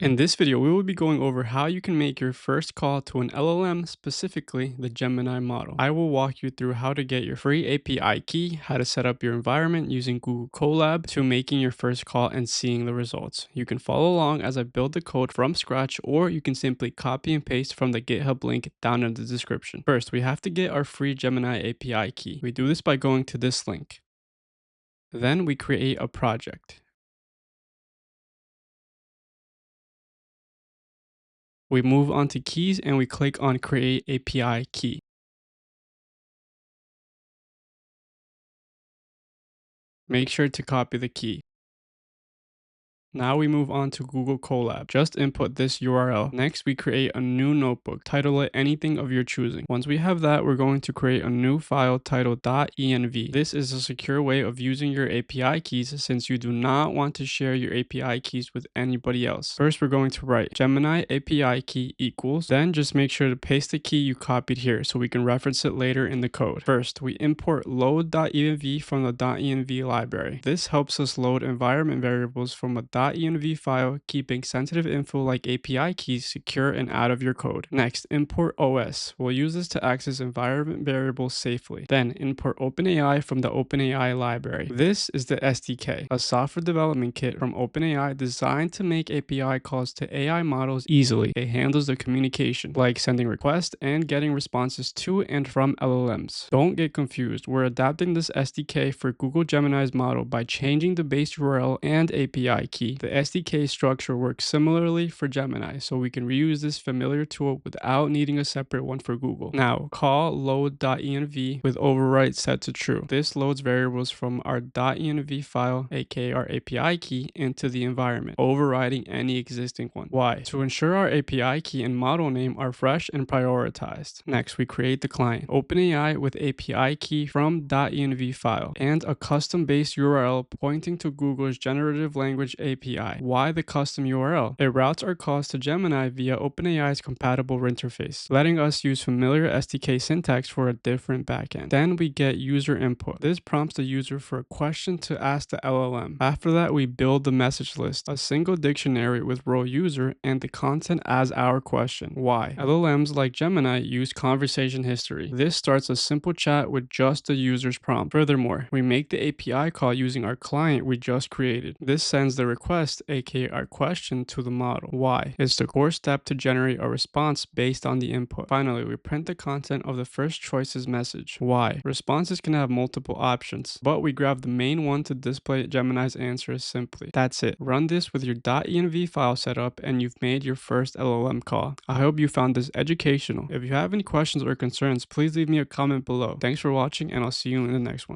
In this video, we will be going over how you can make your first call to an LLM, specifically the Gemini model. I will walk you through how to get your free API key, how to set up your environment using Google Colab, to making your first call and seeing the results. You can follow along as I build the code from scratch, or you can simply copy and paste from the GitHub link down in the description. First, we have to get our free Gemini API key. We do this by going to this link. Then we create a project. We move on to keys and we click on create API key. Make sure to copy the key. Now we move on to Google Colab. Just input this URL. Next, we create a new notebook. Title it anything of your choosing. Once we have that, we're going to create a new file titled .env. This is a secure way of using your API keys since you do not want to share your API keys with anybody else. First, we're going to write Gemini API key equals. Then just make sure to paste the key you copied here so we can reference it later in the code. First, we import load.env from the .env library. This helps us load environment variables from a .env file, keeping sensitive info like API keys secure and out of your code. Next, import OS. We'll use this to access environment variables safely. Then import OpenAI from the OpenAI library. This is the SDK, a software development kit from OpenAI designed to make API calls to AI models easily. It handles the communication, like sending requests and getting responses to and from LLMs. Don't get confused. We're adapting this SDK for Google Gemini's model by changing the base URL and API key. The SDK structure works similarly for Gemini, so we can reuse this familiar tool without needing a separate one for Google. Now, call load.env with override set to true. This loads variables from our .env file, aka our API key, into the environment, overriding any existing one. Why? To ensure our API key and model name are fresh and prioritized. Next, we create the client, OpenAI with API key from .env file, and a custom base URL pointing to Google's generative language API. Why the custom URL? It routes our calls to Gemini via OpenAI's compatible interface, letting us use familiar SDK syntax for a different backend. Then we get user input. This prompts the user for a question to ask the LLM. After that, we build the message list, a single dictionary with role user and the content as our question. Why? LLMs like Gemini use conversation history. This starts a simple chat with just the user's prompt. Furthermore, we make the API call using our client we just created. This sends the request, aka our question, to the model. Why? It's the core step to generate a response based on the input. Finally, we print the content of the first choice's message. Why? Responses can have multiple options, but we grab the main one to display Gemini's answers simply. That's it. Run this with your .env file setup and you've made your first LLM call. I hope you found this educational. If you have any questions or concerns, please leave me a comment below. Thanks for watching and I'll see you in the next one.